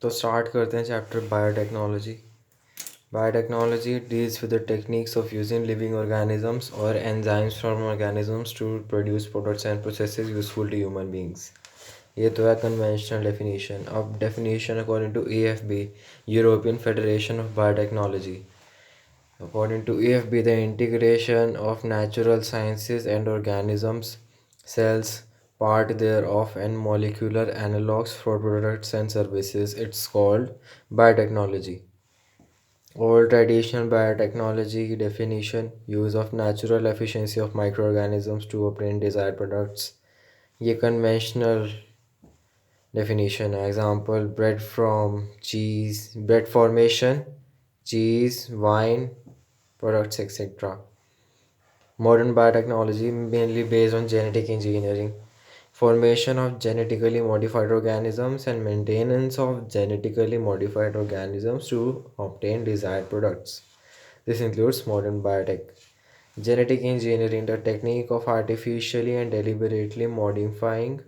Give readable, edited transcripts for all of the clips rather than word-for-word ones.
तो स्टार्ट करते हैं chapter biotechnology. Biotechnology deals with the techniques of using living organisms और enzymes from organisms to produce products and processes useful to human beings. ये तो है conventional definition. अब definition according to AFB, European Federation of Biotechnology. According to AFB, the integration of natural sciences and organisms, cells, part thereof, and molecular analogues for products and services, it's called biotechnology. Old traditional biotechnology definition: use of natural efficiency of microorganisms to obtain desired products. ये conventional definition है. Example: bread from cheese, bread formation, cheese, wine, products, etc. Modern biotechnology mainly based on genetic engineering, formation of genetically modified organisms and maintenance of genetically modified organisms to obtain desired products. This includes modern biotech. Genetic engineering, the technique of artificially and deliberately modifying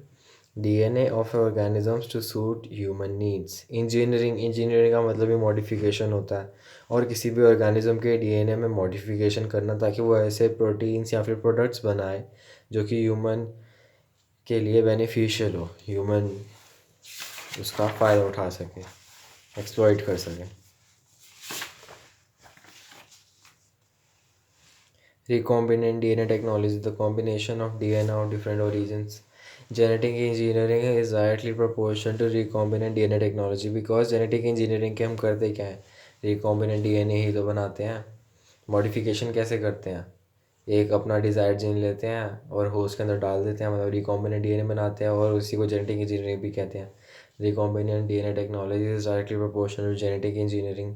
DNA of organisms to suit human needs. Engineering का मतलब ही modification होता है और किसी भी organism के DNA में modification करना ताकि वो ऐसे प्रोटीन्स या फिर प्रोडक्ट्स बनाए जो कि ह्यूमन के लिए बेनिफिशियल हो, ह्यूमन उसका फ़ायदा उठा सके, एक्सप्लॉइट कर सके. Recombinant DNA technology, the combination of DNA of different origins. Genetic engineering is directly proportional to recombinant DNA technology because genetic engineering के हम करते क्या है, recombinant DNA ही तो बनाते हैं. मॉडिफिकेशन कैसे करते हैं, एक अपना डिज़ायर्ड जीन लेते हैं और होस्ट के अंदर डाल देते हैं, मतलब रिकॉम्बिनेंट डीएनए बनाते हैं और उसी को जेनेटिक इंजीनियरिंग भी कहते हैं. Recombinant DNA technology is directly proportional to genetic engineering.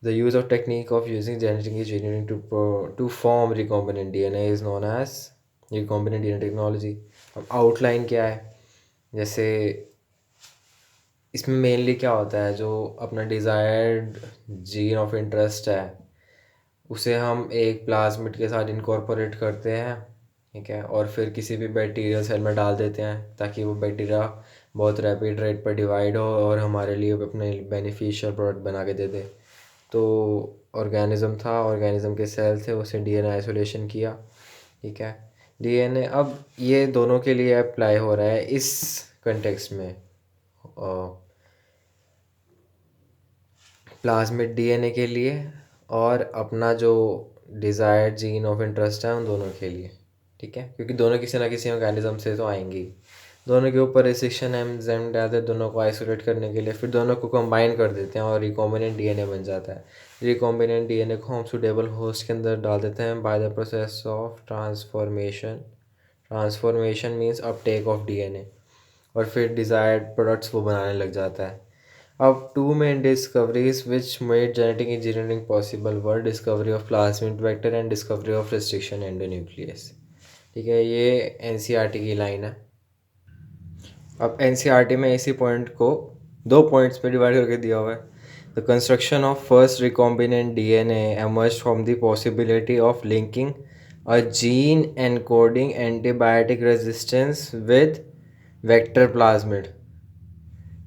The use of technique of using genetic engineering to form recombinant DNA is known as recombinant DNA technology. अब outline क्या है, जैसे इसमें मेनली क्या होता है, जो अपना डिज़ायर्ड जीन ऑफ इंटरेस्ट है उसे हम एक प्लाज्मिड के साथ इनकॉर्पोरेट करते हैं, ठीक है, और फिर किसी भी बैक्टीरियल सेल में डाल देते हैं ताकि वो बैक्टीरिया बहुत रैपिड रेट पर डिवाइड हो और हमारे लिए अपने बेनिफिशियल प्रोडक्ट बना के दे दे. तो ऑर्गेनिज्म था, ऑर्गेनिज्म के सेल थे, उसे डीएनए आइसोलेशन किया, ठीक है. डीएनए अब ये दोनों के लिए अप्लाई हो रहा है इस कंटेक्स्ट में, प्लाज्मिड डीएनए के लिए और अपना जो डिज़ायर्ड जीन ऑफ इंटरेस्ट है उन दोनों के लिए, ठीक है, क्योंकि दोनों किसी ना किसी ऑर्गेनिज्म से तो आएंगी. दोनों के ऊपर रिस्ट्रिक्शन एंजाइम डालते हैं दोनों को आइसोलेट करने के लिए, फिर दोनों को कंबाइन कर देते हैं और रिकॉम्बिनेंट डीएनए बन जाता है. रिकॉम्बिनेंट डीएनए को हम सूटेबल होस्ट के अंदर डाल देते हैं by the process of transformation. Transformation means Uptake of DNA, और फिर डिज़ायर्ड प्रोडक्ट्स वो बनाने लग जाता है. अब two main discoveries which made genetic engineering possible were discovery of plasmid vector and discovery of restriction endonuclease. ठीक है, ये NCERT की लाइन है. अब NCERT में इसी पॉइंट को दो पॉइंट्स में डिवाइड करके दिया हुआ है. The construction of first recombinant DNA emerged from the possibility of linking a gene encoding antibiotic resistance with vector plasmid.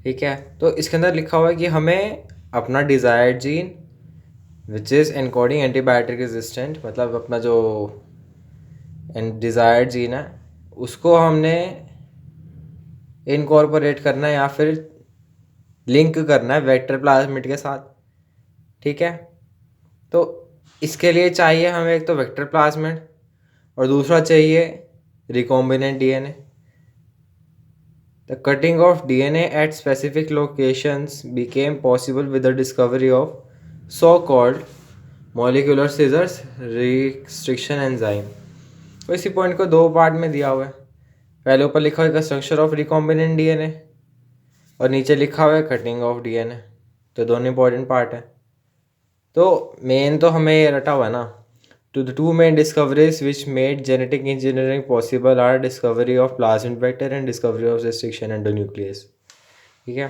ठीक है, तो इसके अंदर लिखा हुआ है कि हमें अपना desired gene which is encoding antibiotic resistant, मतलब अपना जो डिज़ायर्ड जीन है उसको हमने इनकॉर्पोरेट करना है या फिर लिंक करना है वेक्टर प्लाज्मिड के साथ, ठीक है. तो इसके लिए चाहिए हमें एक तो वेक्टर प्लाज्मिड और दूसरा चाहिए recombinant DNA. The cutting of DNA at specific locations became possible with the discovery of so-called molecular scissors restriction enzyme. तो इसी पॉइंट को दो पार्ट में दिया हुआ है. पहले ऊपर लिखा हुआ है स्ट्रक्चर ऑफ रिकॉम्बिनेंट डीएनए और नीचे लिखा हुआ है कटिंग ऑफ डीएनए. तो दोनों इंपॉर्टेंट पार्ट है. तो मेन तो हमें ये रटा हुआ है ना. To the two main discoveries which made genetic engineering possible are discovery of plasmid vector and discovery of restriction endonuclease. ठीक है,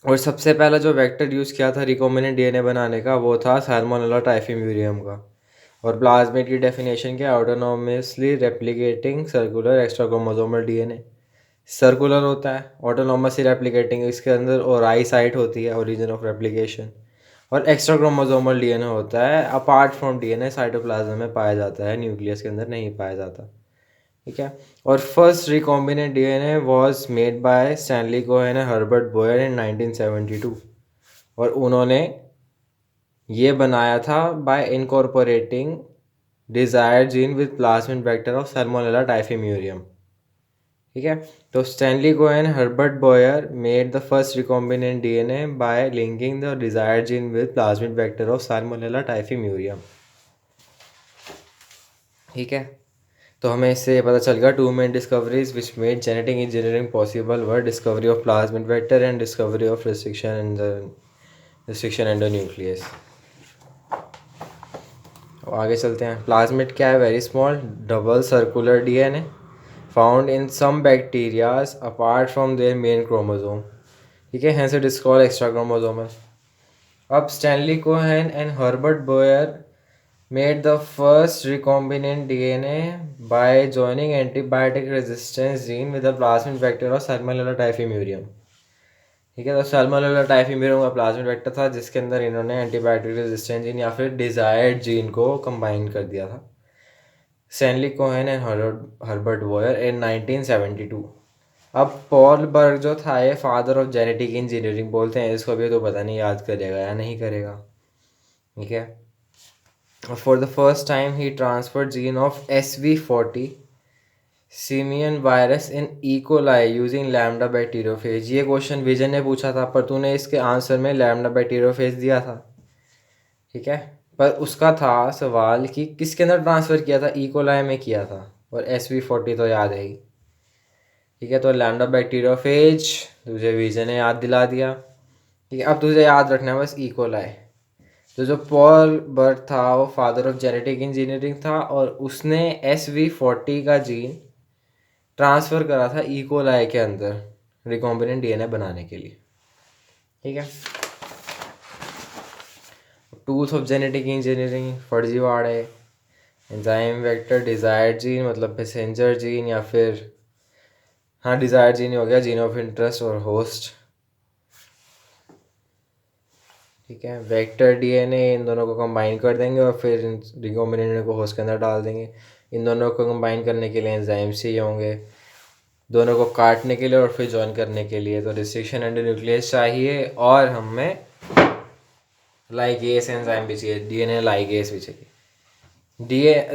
और सबसे पहला जो वेक्टर यूज़ किया था रिकॉम्बिनेंट डीएनए बनाने का वो था सैल्मोनेला टाइफीम्यूरियम का. और प्लाज्मिड की डेफिनेशन क्या, autonomously replicating circular extra chromosomal DNA. Circular होता है, ऑटोनॉमसली रेप्लिकेटिंग, इसके अंदर और आई साइट होती है, ओरिजिन ऑफ रेप्लिकेशन। और एक्स्ट्रा क्रोमोसोमल डीएनए होता है, अपार्ट फ्रॉम डीएनए साइटोप्लाज्म में पाया जाता है, न्यूक्लियस के अंदर नहीं पाया जाता। ठीक है। और first recombinant DNA was made by Stanley Cohen and Herbert Boyer in 1972। और उन्होंने ये बनाया था by incorporating desired gene with plasmid vector of Salmonella typhimurium. ठीक है। तो Stanley Cohen Herbert Boyer made the first recombinant DNA by linking the desired gene with plasmid vector of Salmonella typhimurium. ठीक है। तो हमें इससे पता चल गया two main discoveries which made genetic engineering possible were discovery of plasmid vector and discovery of restriction endonuclease. आगे चलते हैं। प्लाज्मिड क्या है? Very small double circular DNA found in some bacterias apart from their main chromosome. ठीक है, hence it is called extra chromosomal. अब Stanley Cohen and Herbert Boyer made the first recombinant DNA by joining antibiotic resistance gene with the plasmid vector of Salmonella typhimurium। ठीक है, तो Salmonella typhimurium का plasmid vector था जिसके अंदर इन्होंने antibiotic resistant gene या फिर डिजायर्ड जीन को कंबाइन कर दिया था। Stanley Cohen and Herbert Boyer in 1972। अब पॉल बर्ग जो था ये फादर ऑफ जेनेटिक इंजीनियरिंग बोलते हैं इसको, भी तो पता नहीं याद करेगा या नहीं करेगा। ठीक है। For the first time he transferred gene of SV40 simian virus in E. coli using lambda bacteriophage। ये क्वेश्चन विजय ने पूछा था पर तूने इसके आंसर में लैम्डा बैक्टीरियोफेज दिया था। ठीक है, पर उसका था सवाल कि किसके अंदर ट्रांसफ़र किया था, ई कोलाई में किया था, और SV40 तो याद है ही। ठीक है, तो लैम्डा बैक्टीरियोफेज तुझे विजय ने याद दिला दिया। ठीक है, अब तुझे याद रखना है बस ई कोलाई। तो जो पॉल बर्ग था वो फादर ऑफ जेनेटिक इंजीनियरिंग था और उसने SV40 का जीन ट्रांसफ़र करा था ई कोलाई के अंदर रिकॉम्बिनेंट डीएनए बनाने के लिए। ठीक है। टूल्स ऑफ जेनेटिक इंजीनियरिंग फर्जीवाड़ा है। एंजाइम वेक्टर डिज़ायर्ड जीन मतलब पैसेंजर जीन या फिर हाँ डिज़ायर्ड जीन हो गया, जीन ऑफ इंटरेस्ट और होस्ट। ठीक है, वेक्टर डीएनए इन दोनों को कंबाइन कर देंगे और फिर रिकॉम्बिनेंट को होस्ट के अंदर डाल देंगे। इन दोनों को कंबाइन करने के लिए एंजाइम चाहिए होंगे, दोनों को काटने के लिए और फिर जॉइन करने के लिए तो रिस्ट्रिक्शन एंड न्यूक्लियस चाहिए और हमें लाइगेस एंजाइम भी चाहिए, डीएनए लाइगेस भी चाहिए।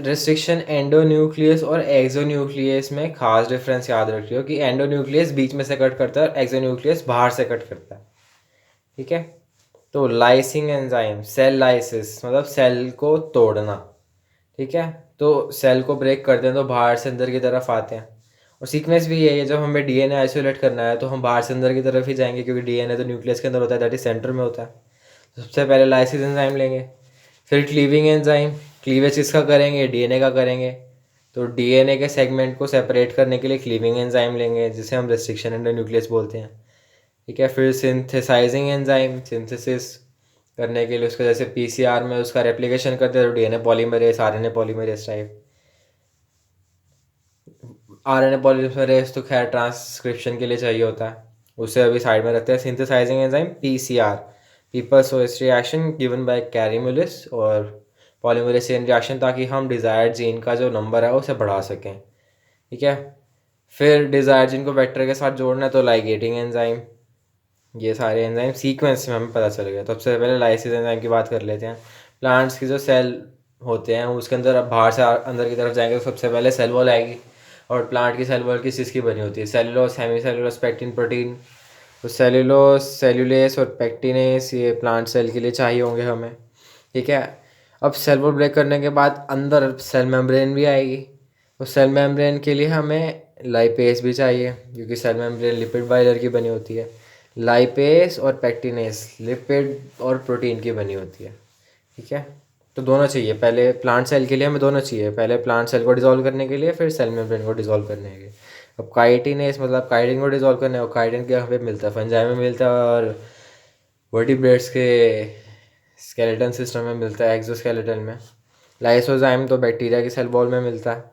रिस्ट्रिक्शन एंडोन्यूक्लियस और एक्सोन्यूक्लियस में खास डिफरेंस याद रखियो कि एंडोन्यूक्लियस बीच में से कट करता है और एक्सोन्यूक्लियस बाहर से कट करता है। ठीक है, तो लाइसिंग एंजाइम सेल लाइसिस मतलब सेल को तोड़ना। ठीक है, तो सेल को ब्रेक करते हैं तो बाहर से अंदर की तरफ आते हैं। और सीक्वेंस भी यही है, जब हमें डीएनए आइसोलेट करना है तो हम बाहर से अंदर की तरफ ही जाएंगे क्योंकि डीएनए तो न्यूक्लियस के अंदर होता है, दैट इज सेंटर में होता है। तो सबसे पहले लाइसिस एंजाइम लेंगे, फिर क्लीविंग एंजाइम, क्लीवेज किसका करेंगे, डीएनए का करेंगे। तो डीएनए के सेगमेंट को सेपरेट करने के लिए क्लीविंग एंजाइम लेंगे जिसे हम रेस्ट्रिक्शन एंड न्यूक्लियस बोलते हैं। ठीक है, फिर सिंथेसाइजिंग एंजाइम सिंथेसिस करने के लिए उसका जैसे पीसीआर में उसका रेप्लिकेशन करते हैं तो DNA polymerase RNA polymerase type. RNA polymerase तो खैर ट्रांसक्रिप्शन के लिए चाहिए होता है, उसे अभी साइड में रखते हैं। Synthesizing enzyme PCR peoples reaction given by Kary Mullis और पॉलीमरेज चेन रिएक्शन ताकि हम डिज़ायर्ड जीन का जो नंबर है उसे बढ़ा सकें। ठीक है, फिर डिज़ायर्ड जीन को वेक्टर के साथ जोड़ना है तो लाइगेटिंग एंजाइम। ये सारे एंजाइम सीक्वेंस में हमें पता चल गया। तो सबसे पहले लाइसिस एंजाइम की बात कर लेते हैं। प्लांट्स की जो सेल होते हैं उसके अंदर अब बाहर से अंदर की तरफ जाएंगे तो सबसे पहले सेल वॉल आएगी। और प्लांट की सेल वॉल किस चीज़ की बनी होती है, cellulose hemicellulose pectin protein. तो सेलुलोज सेलुलेस और पेक्टिनेस ये प्लांट सेल के लिए चाहिए होंगे हमें। ठीक है, अब सेल वॉल ब्रेक करने के बाद अंदर सेल मेम्ब्रेन भी आएगी। तो सेल मेम्ब्रेन के लिए हमें लाइपेस भी चाहिए क्योंकि सेल मेम्ब्रेन लिपिड बाइलर की बनी होती है। लाइपेस और पेक्टिनेस लिपिड और प्रोटीन की बनी होती है। ठीक है, तो दोनों चाहिए, पहले प्लांट सेल के लिए हमें दोनों चाहिए, पहले प्लांट सेल को डिसॉल्व करने के लिए फिर सेल मेम्ब्रेन को डिसॉल्व करने के लिए। अब काइटिनेस मतलब काइटिन को डिसॉल्व करने और काइटिन के यहाँ पे मिलता है, फंजाई में मिलता है और वर्टिब्रेट्स के स्केलेटन सिस्टम में मिलता है, एक्सोस्केलेटन में। लाइसोजाइम तो बैक्टीरिया की सेल वॉल में मिलता है।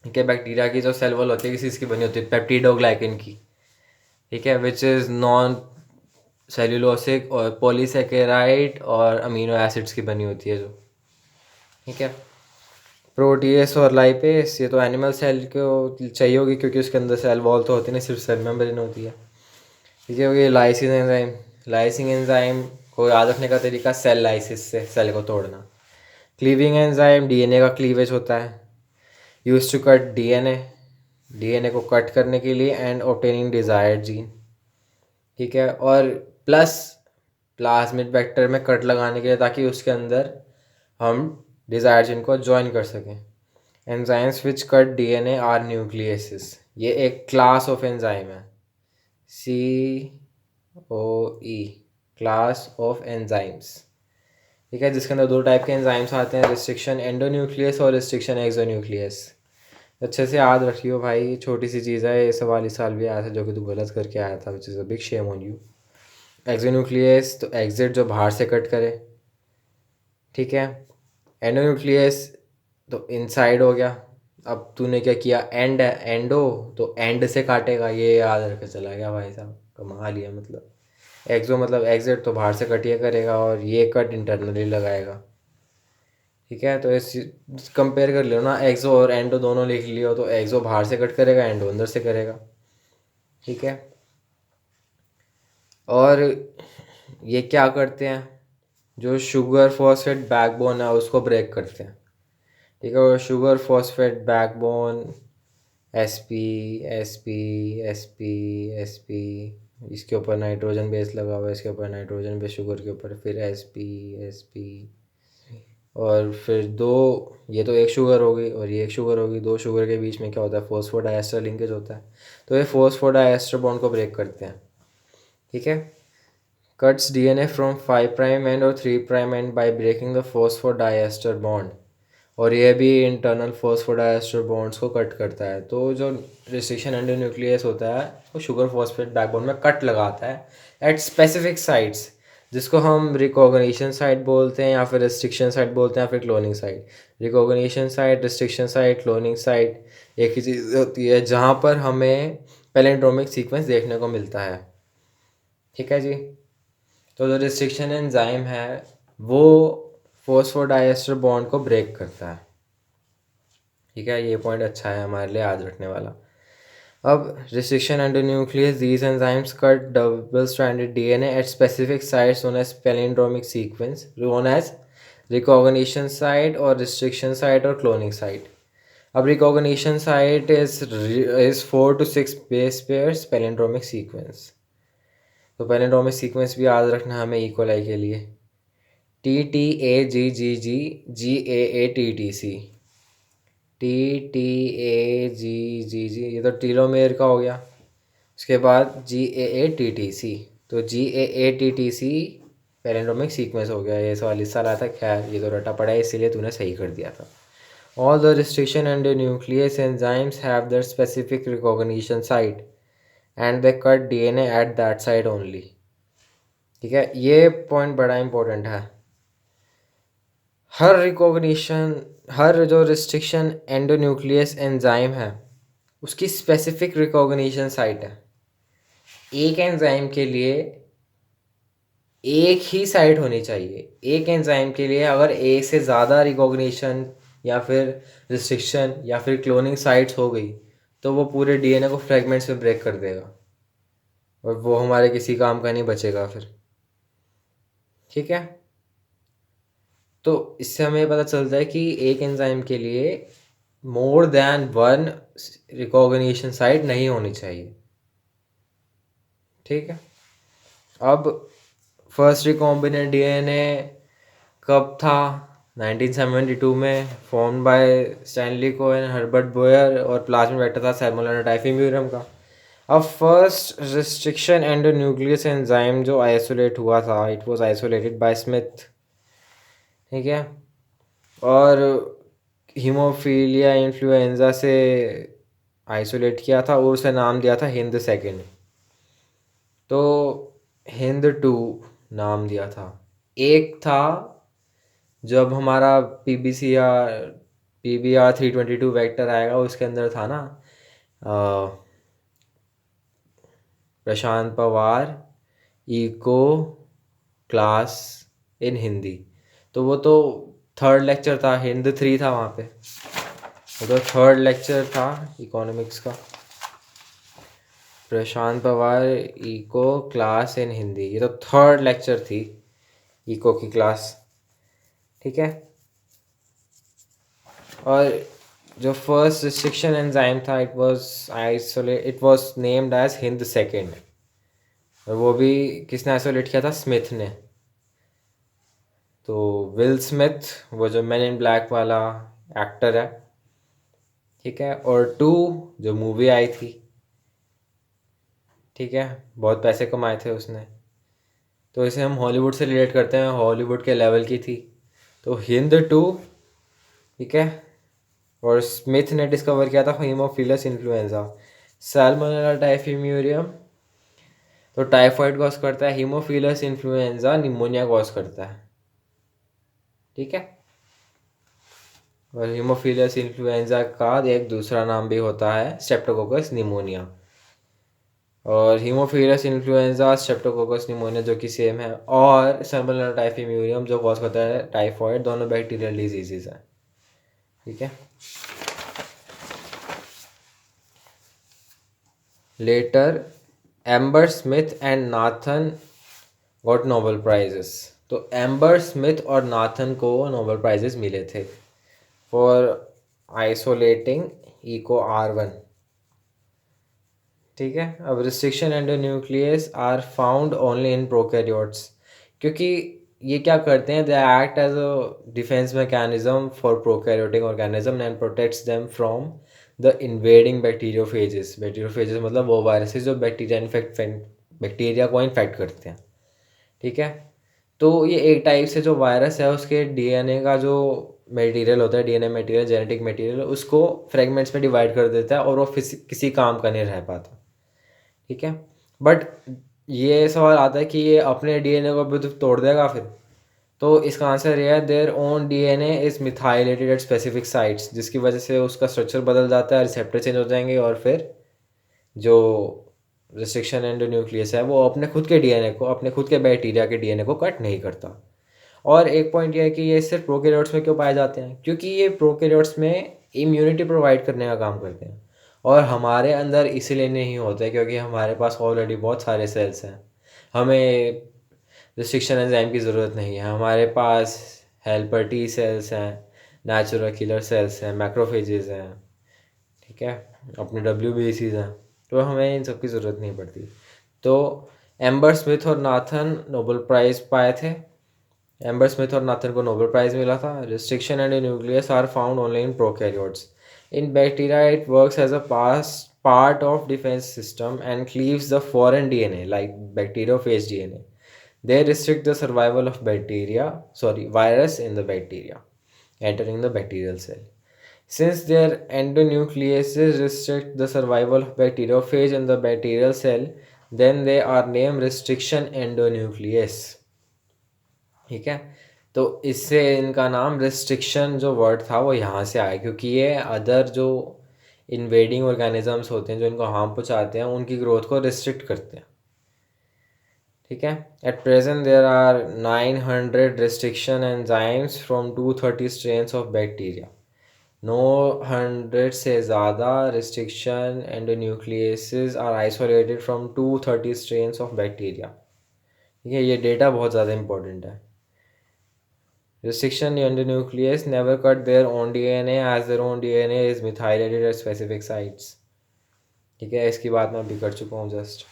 ठीक है, बैक्टीरिया की जो सेल वॉल होती है किसी चीज़ की बनी होती है, पेप्टिडोग्लाइकिन की, ठीक है, विच इज़ नॉन सेल्यूलोसिक और पॉलीसेकेराइड और अमीनो एसिड्स की बनी होती है जो, ठीक है। प्रोटीएस और लाइपेस, ये तो एनिमल सेल को चाहिए होगी क्योंकि उसके अंदर सेल वॉल तो होती नहीं, सिर्फ सेल मेम्ब्रेन होती है, ठीक है। ये लाइसिस एंजाइम, लाइसिंग एंजाइम को याद रखने का तरीका सेल लाइसिस से सेल को तोड़ना। क्लीविंग एंजाइम, डीएनए का क्लीवेज होता है, use to cut DNA, DNA को कट करने के लिए एंड ऑब्टेनिंग डिजायर्ड जीन, ठीक है। और प्लस प्लाज्मिड वेक्टर में कट लगाने के लिए ताकि उसके अंदर हम डिजायर्ड जीन को ज्वाइन कर सकें। Enzymes which cut DNA are nucleases, ये एक क्लास ऑफ एंजाइम है, COE, क्लास ऑफ एंजाइम्स, ठीक है, जिसके अंदर दो टाइप के एंजाइम्स आते हैं, रिस्ट्रिक्शन एंडोन्यूक्लियस और रिस्ट्रिक्शन एक्सोन्यूक्लियस। अच्छे से याद रखियो भाई, छोटी सी चीज़ है, ये सवाल इस साल भी आया था जो कि तू गलत करके आया था, which is a big shame on you. Exonuclease तो एग्जिट, जो बाहर से कट करे, ठीक है। एंडोन्यूक्लियस तो इनसाइड हो गया। अब तूने क्या किया, एंड है, एंडो तो एंड से काटेगा, ये याद रख के चला गया भाई साहब, कमाल लिया। मतलब एक्सो मतलब एग्जिट, तो बाहर से कटिए करेगा और ये कट इंटरनली लगाएगा, ठीक है। तो इस कंपेयर कर लो ना, एक्सो और एंडो दोनों लिख लियो, तो एक्सो बाहर से कट करेगा, एंडो अंदर से करेगा, ठीक है। और ये क्या करते हैं, जो शुगर फॉस्फेट बैकबोन है उसको ब्रेक करते हैं, ठीक है। और sugar phosphate backbone, SP SP SP SP, इसके ऊपर नाइट्रोजन बेस लगा हुआ है, इसके ऊपर नाइट्रोजन बेस शुगर के ऊपर, फिर SP और फिर दो, ये तो एक शुगर हो गई और ये एक शुगर होगी, दो शुगर के बीच में क्या होता है, फॉस्फोडाइएस्टर लिंकेज होता है, तो ये फॉस्फोडाइएस्टर बॉन्ड को ब्रेक करते हैं, ठीक है। Cuts DNA from 5 prime end और 3 prime end by breaking the phosphodiester bond, और ये भी इंटरनल फॉस्फोडाइएस्टर बॉन्ड्स को कट करता है। तो जो रिस्ट्रिक्शन एंडोन्यूक्लियस होता है वो शुगर फॉस्फेट बैकबोन में कट लगाता है एट स्पेसिफिक साइट्स, जिसको हम रिकॉग्निशन साइट बोलते हैं या फिर रिस्ट्रिक्शन साइट बोलते हैं या फिर cloning site. Recognition site, restriction site, cloning site एक ही चीज़ होती है जहाँ पर हमें पैलिंड्रोमिक सीक्वेंस देखने को मिलता है, ठीक है जी। तो जो रिस्ट्रिक्शन एंजाइम है वो फॉस्फोडाइएस्टर बॉन्ड को ब्रेक करता है, ठीक है। ये पॉइंट अच्छा है हमारे लिए याद रखने वाला। अब restriction endonuclease, these enzymes cut double stranded DNA at specific sites known as palindromic sequence, known as recognition site और रिस्ट्रिक्शन साइट और क्लोनिंग साइट। अब recognition site is 4 to 6 base pairs palindromic sequence. तो palindromic sequence भी याद रखना हमें E coli के लिए, TTAGGG TTAGGG, ये तो टीलोमेयर का हो गया। उसके बाद GAATTC, तो GAATTC पैलिंड्रोमिक सीक्वेंस हो गया। ये सवाल इस साल आया था, खैर ये तो रटा पड़ा है इसीलिए तूने सही कर दिया था। All the restriction endonuclease enzymes have their specific recognition site and they cut DNA at that site only, ठीक है। ये पॉइंट बड़ा इंपॉर्टेंट है। हर जो रिस्ट्रिक्शन एंडोन्यूक्लियस एंजाइम है उसकी स्पेसिफिक रिकॉग्निशन साइट है। एक एंजाइम के लिए एक ही साइट होनी चाहिए। एक एंजाइम के लिए अगर एक से ज़्यादा रिकॉग्निशन या फिर रिस्ट्रिक्शन या फिर क्लोनिंग साइट्स हो गई तो वो पूरे डीएनए को फ्रेगमेंट्स में ब्रेक कर देगा और वो हमारे किसी काम का नहीं बचेगा फिर, ठीक है। तो इससे हमें पता चलता है कि एक एंजाइम के लिए more than one recognition site नहीं होनी चाहिए, ठीक है। अब फर्स्ट रिकॉम्बिनेंट डीएनए कब था, 1972 में, form by Stanley Cohen, Herbert Boyer, और प्लाज्मिड वेक्टर था सैमुअल डाइफिम्यूरम का। अब फर्स्ट रिस्ट्रिक्शन एंडोन्यूक्लियस एंजाइम जो आइसोलेट हुआ था, it was isolated bye Smith, ठीक है। और हीमोफीलिया इन्फ्लुएंजा से आइसोलेट किया था और उसे नाम दिया था हिंद सेकंड। तो हिंद 2 नाम दिया था। एक था जब हमारा PBC या PBR322 वेक्टर आएगा, उसके अंदर था ना Prashant Pawar eco class in Hindi, तो वो तो थर्ड लेक्चर था, हिंद 3 था वहाँ पे, वो तो थर्ड लेक्चर था इकोनॉमिक्स का। Prashant Pawar eco class in Hindi, ये तो थर्ड लेक्चर थी इको की क्लास, ठीक है। और जो फर्स्ट रिस्ट्रिक्शन एंजाइम था, it was named as Hind second, और वो भी किसने आइसोलेट किया था? स्मिथ ने। तो विल स्मिथ, वो जो मैन इन ब्लैक वाला एक्टर है, ठीक है। और 2 जो मूवी आई थी, ठीक है, बहुत पैसे कमाए थे उसने, तो इसे हम हॉलीवुड से रिलेट करते हैं, हॉलीवुड के लेवल की थी, तो हिंद 2, ठीक है। और स्मिथ ने डिस्कवर किया था हीमोफिलस इन्फ्लुएंजा, सैल्मोनेला टाइफिम्यूरियम तो टाइफाइड कॉज करता है, हीमोफिलस इन्फ्लुएंजा निमोनिया कॉज करता है, ठीक है। और हीमोफिलस इन्फ्लुएंजा का एक दूसरा नाम भी होता है स्ट्रेप्टोकोकस निमोनिया, और हीमोफिलस इन्फ्लुएंजा स्ट्रेप्टोकोकस निमोनिया जो कि सेम है, और सैल्मोनेला टाइफिम्यूरियम जो कॉज करता है टाइफाइड, दोनों बैक्टीरियल डिजीजेज हैं, ठीक है। Later Amber Smith and Nathan got Nobel prizes, तो एम्बर स्मिथ और नाथन को नोबेल प्राइजेस मिले थे फॉर आइसोलेटिंग इको R1, ठीक है। अब restriction endonuclease are found only in prokaryotes, क्योंकि ये क्या करते हैं, they act as a defence mechanism for prokaryotic organism and protects them from the invading bacteriophages. Bacteriophages मतलब वो वायरसेस जो बैक्टीरिया को इन्फेक्ट करते हैं, ठीक है। तो ये एक टाइप से जो वायरस है उसके डीएनए का जो मटेरियल होता है, डीएनए मटेरियल, जेनेटिक मटेरियल, उसको फ्रेगमेंट्स में डिवाइड कर देता है और वो किसी काम का नहीं रह पाता, ठीक है। बट ये सवाल आता है कि ये अपने डीएनए को भी तो तोड़ देगा फिर, तो इसका आंसर ये है, their own DNA is methylated eight specific sites, जिसकी वजह से उसका स्ट्रक्चर बदल जाता है, रिसेप्टर चेंज हो जाएंगे, और फिर जो रिस्ट्रिक्शन एंडोन्यूक्लियस है वो अपने खुद के डीएनए को, अपने खुद के बैक्टीरिया के डीएनए को कट नहीं करता। और एक पॉइंट ये है कि ये सिर्फ प्रोकैरियोट्स में क्यों पाए जाते हैं, क्योंकि ये प्रोकैरियोट्स में इम्यूनिटी प्रोवाइड करने का काम करते हैं, और हमारे अंदर इसलिए नहीं होते क्योंकि हमारे पास ऑलरेडी बहुत सारे सेल्स हैं, हमें रिस्ट्रिक्शन एंजाइम की ज़रूरत नहीं है, हमारे पास हेल्पर टी सेल्स हैं, नेचुरल किलर सेल्स हैं, मैक्रोफेजेस हैं, ठीक है, अपने WBCs हैं, तो हमें इन सब की ज़रूरत नहीं पड़ती। तो एम्बर स्मिथ और नाथन नोबेल प्राइज़ पाए थे, एम्बर स्मिथ और नाथन को नोबेल प्राइज़ मिला था। Restriction endonuclease are found only in prokaryotes, in bacteria it works as a part of defense system and cleaves the foreign DNA like bacteriophage DNA. They restrict the survival of virus in the bacteria entering the bacterial cell. Since their endonucleases restrict the survival of bacteriophage in the bacterial cell, then they are named restriction endonuclease, ठीक है। तो इससे इनका नाम restriction जो word था वो यहाँ से आया, क्योंकि ये अदर जो इन्वेडिंग ऑर्गेनिजम्स होते हैं जो इनको हार्म पहुँचाते हैं उनकी ग्रोथ को रिस्ट्रिक्ट करते हैं, ठीक है। At present there are 900 restriction enzymes from 230 strains of bacteria, 900 से ज़्यादा restriction endonucleases are isolated from 230 strains of bacteria, ठीक है। ये डेटा बहुत ज़्यादा इंपॉर्टेंट है। Restriction endonuclease never cut their own DNA as their own DNA is methylated at specific sites, ठीक है। इसकी बात मैं अभी कर चुका हूँ जस्ट।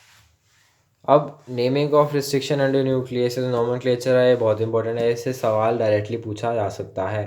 अब naming of restriction endonuclease nomenclature है, बहुत इंपॉर्टेंट है, इससे सवाल डायरेक्टली पूछा जा सकता है।